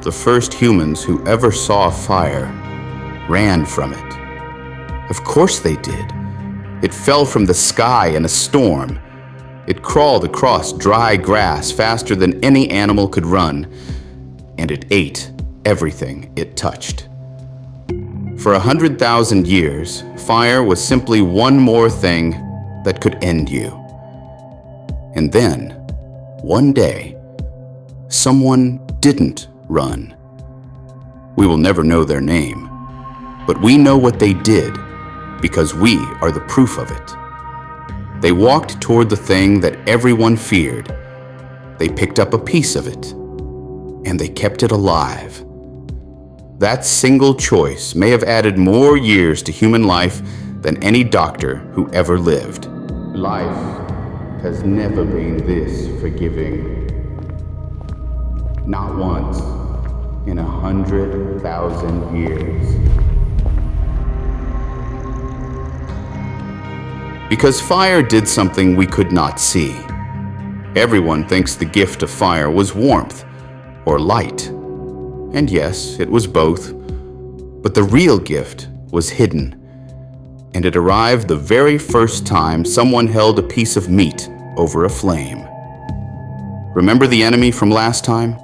The first humans who ever saw fire ran from it. Of course they did. It fell from the sky in a storm. It crawled across dry grass faster than any animal could run, and it ate everything it touched. For 100,000 years, fire was simply one more thing that could end you. And then, one day, someone didn't run. We will never know their name, but we know what they did because we are the proof of it. They walked toward the thing that everyone feared. They picked up a piece of it, and they kept it alive. That single choice may have added more years to human life than any doctor who ever lived. Life has never been this forgiving. Not once in 100,000 years. Because fire did something we could not see. Everyone thinks the gift of fire was warmth or light. And yes, it was both. But the real gift was hidden. And it arrived the very first time someone held a piece of meat over a flame. Remember the enemy from last time?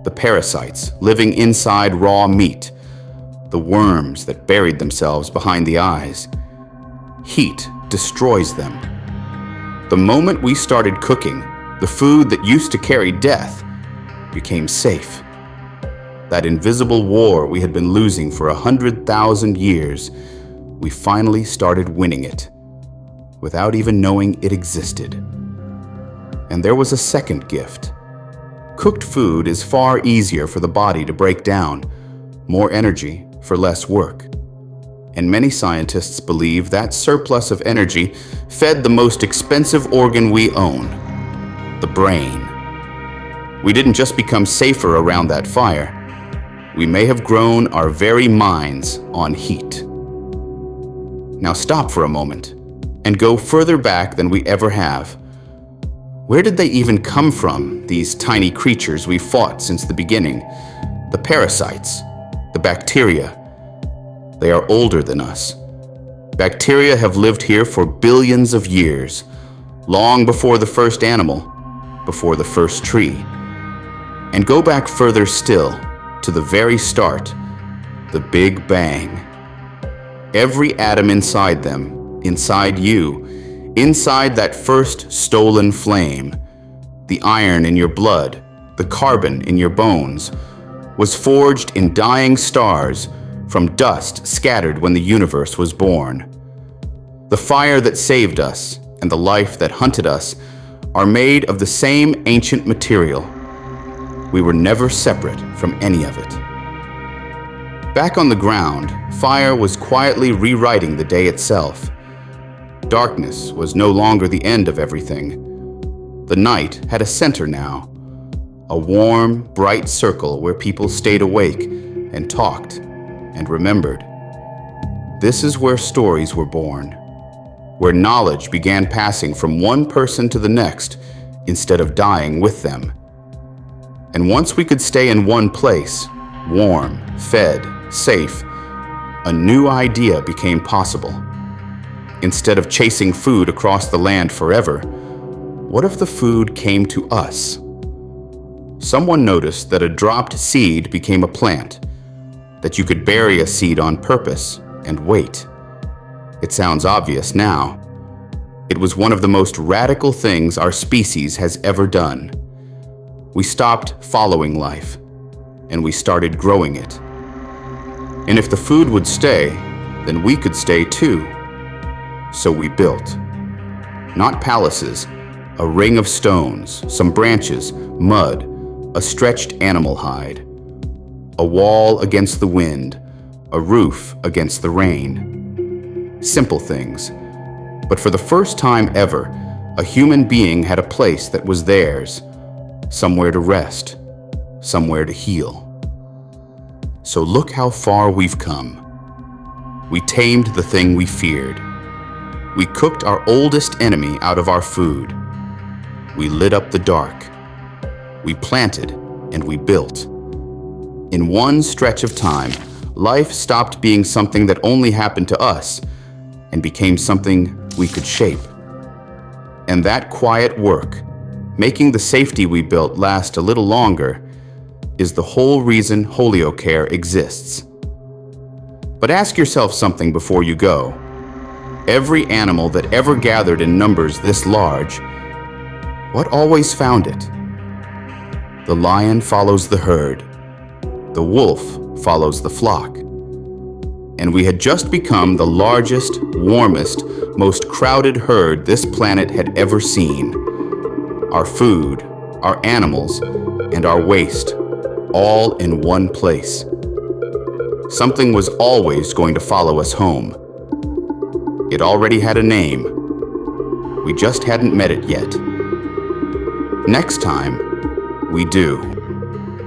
The parasites living inside raw meat. The worms that buried themselves behind the eyes. Heat destroys them. The moment we started cooking, the food that used to carry death became safe. That invisible war we had been losing for 100,000 years, we finally started winning it, without even knowing it existed. And there was a second gift. Cooked food is far easier for the body to break down, more energy for less work. And many scientists believe that surplus of energy fed the most expensive organ we own, the brain. We didn't just become safer around that fire. We may have grown our very minds on heat. Now stop for a moment and go further back than we ever have. Where did they even come from, these tiny creatures we fought since the beginning? The parasites, the bacteria. They are older than us. Bacteria have lived here for billions of years, long before the first animal, before the first tree. And go back further still, to the very start, the Big Bang. Every atom inside them, inside you, inside that first stolen flame, the iron in your blood, the carbon in your bones, was forged in dying stars from dust scattered when the universe was born. The fire that saved us and the life that hunted us are made of the same ancient material. We were never separate from any of it. Back on the ground, fire was quietly rewriting the day itself. Darkness was no longer the end of everything. The night had a center now, a warm, bright circle where people stayed awake and talked and remembered. This is where stories were born, where knowledge began passing from one person to the next instead of dying with them. And once we could stay in one place, warm, fed, safe, a new idea became possible. Instead of chasing food across the land forever, what if the food came to us? Someone noticed that a dropped seed became a plant, that you could bury a seed on purpose and wait. It sounds obvious now. It was one of the most radical things our species has ever done. We stopped following life, and we started growing it. And if the food would stay, then we could stay too. So we built. Not palaces, a ring of stones, some branches, mud, a stretched animal hide. A wall against the wind, a roof against the rain. Simple things. But for the first time ever, a human being had a place that was theirs, somewhere to rest, somewhere to heal. So look how far we've come. We tamed the thing we feared. We cooked our oldest enemy out of our food. We lit up the dark. We planted and we built. In one stretch of time, life stopped being something that only happened to us and became something we could shape. And that quiet work, making the safety we built last a little longer, is the whole reason HolioCare exists. But ask yourself something before you go. Every animal that ever gathered in numbers this large, what always found it? The lion follows the herd. The wolf follows the flock. And we had just become the largest, warmest, most crowded herd this planet had ever seen. Our food, our animals, and our waste, all in one place. Something was always going to follow us home. It already had a name. We just hadn't met it yet. Next time, we do.